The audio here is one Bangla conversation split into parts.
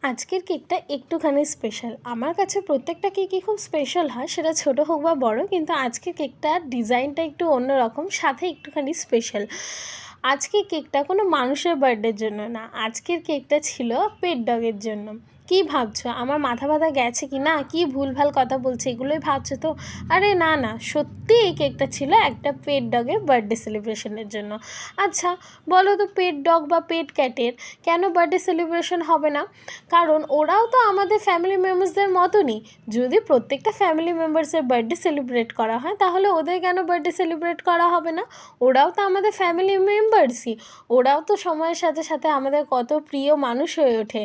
আজকের কেকটা একটুখানি স্পেশাল। আমার কাছে প্রত্যেকটা কেকই খুব স্পেশাল হয়, সেটা ছোট হোক বা বড়। কিন্তু আজকের কেকটার ডিজাইনটা একটু অন্যরকম, সাথে একটুখানি স্পেশাল। আজকের কেকটা কোনো মানুষের বার্থডের জন্য না, আজকের কেকটা ছিল পেট ডগের জন্য। কী ভাবছো, আমার মাথা ব্যথা গেছে কি না, কি ভুলভাল কথা বলছে এগুলোই ভাবছো তো? আরে না না, সত্যি এই কেকটা ছিল একটা পেট ডগের বার্থডে সেলিব্রেশনের জন্য। আচ্ছা বলো তো, পেট ডগ বা পেট ক্যাটের কেন বার্থডে সেলিব্রেশন হবে না? কারণ ওরাও তো আমাদের ফ্যামিলি মেম্বার্সদের মতনই। যদি প্রত্যেকটা ফ্যামিলি মেম্বার্সের বার্থডে সেলিব্রেট করা হয়, তাহলে ওদের কেন বার্থডে সেলিব্রেট করা হবে না? ওরাও তো আমাদের ফ্যামিলি মেম্বার্সই। ওরাও তো সময়ের সাথে সাথে আমাদের কত প্রিয় মানুষ হয়ে ওঠে।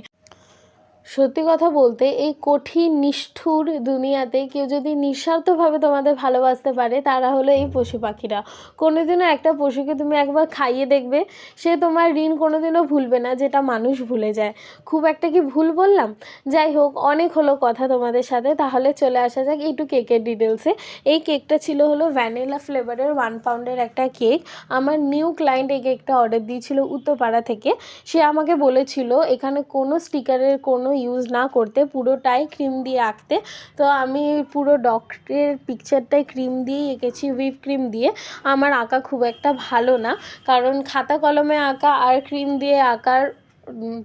সত্যি কথা বলতে, এই কঠিন নিষ্ঠুর দুনিয়াতে কেউ যদি নিঃস্বার্থভাবে তোমাদের ভালোবাসতে পারে, তারা হলো এই পশু পাখিরা। কোনোদিনও একটা পশুকে তুমি একবার খাইয়ে দেখবে, সে তোমার ঋণ কোনোদিনও ভুলবে না, যেটা মানুষ ভুলে যায়। খুব একটা কি ভুল বললাম? যাই হোক, অনেক হলো কথা তোমাদের সাথে, তাহলে চলে আসা যাক একটু কেকের ডিটেলসে। এই কেকটা ছিল হলো ভ্যানিলা ফ্লেভারের 1 পাউন্ডের একটা কেক। আমার নিউ ক্লায়েন্ট এই কেকটা অর্ডার দিয়েছিল উত্তরপাড়া থেকে। সে আমাকে বলেছিল এখানে কোনো স্টিকারের কোনো ইউজ না করতে, পুরোটাই ক্রিম দিয়ে আঁকতে। তো আমি পুরো ডগের পিকচারটাই ক্রিম দিয়েই এঁকেছি, হুইপ ক্রিম দিয়ে। আমার আঁকা খুব একটা ভালো না, কারণ খাতা কলমে আঁকা আর ক্রিম দিয়ে আঁকার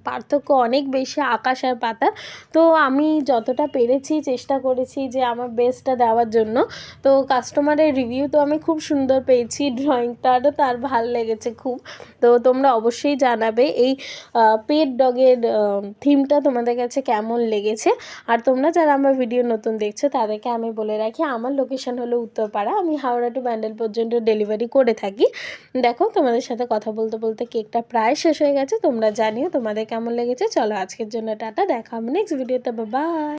পার্থক্য অনেক বেশি, আকাশ আর পাতাল। তো আমি যতটা পেরেছি চেষ্টা করেছি যে আমার বেস্টটা দেওয়ার জন্য। তো কাস্টমারের রিভিউ তো আমি খুব সুন্দর পেয়েছি, ড্রয়িংটারও তার ভাল লেগেছে খুব। তো তোমরা অবশ্যই জানাবে এই পেট ডগের থিমটা তোমাদের কাছে কেমন লেগেছে। আর তোমরা যারা আমার ভিডিও নতুন দেখছো, তাদেরকে আমি বলে রাখি, আমার লোকেশন হলো উত্তরপাড়া। আমি হাওড়া টু ব্যান্ডেল পর্যন্ত ডেলিভারি করে থাকি। দেখো, তোমাদের সাথে কথা বলতে বলতে কেকটা প্রায় শেষ হয়ে গেছে। তোমরা জানিও তোমাদের কেমন লেগেছে। চলো আজকের জন্য টাটা, দেখা হবে নেক্সট ভিডিওতে। বাই।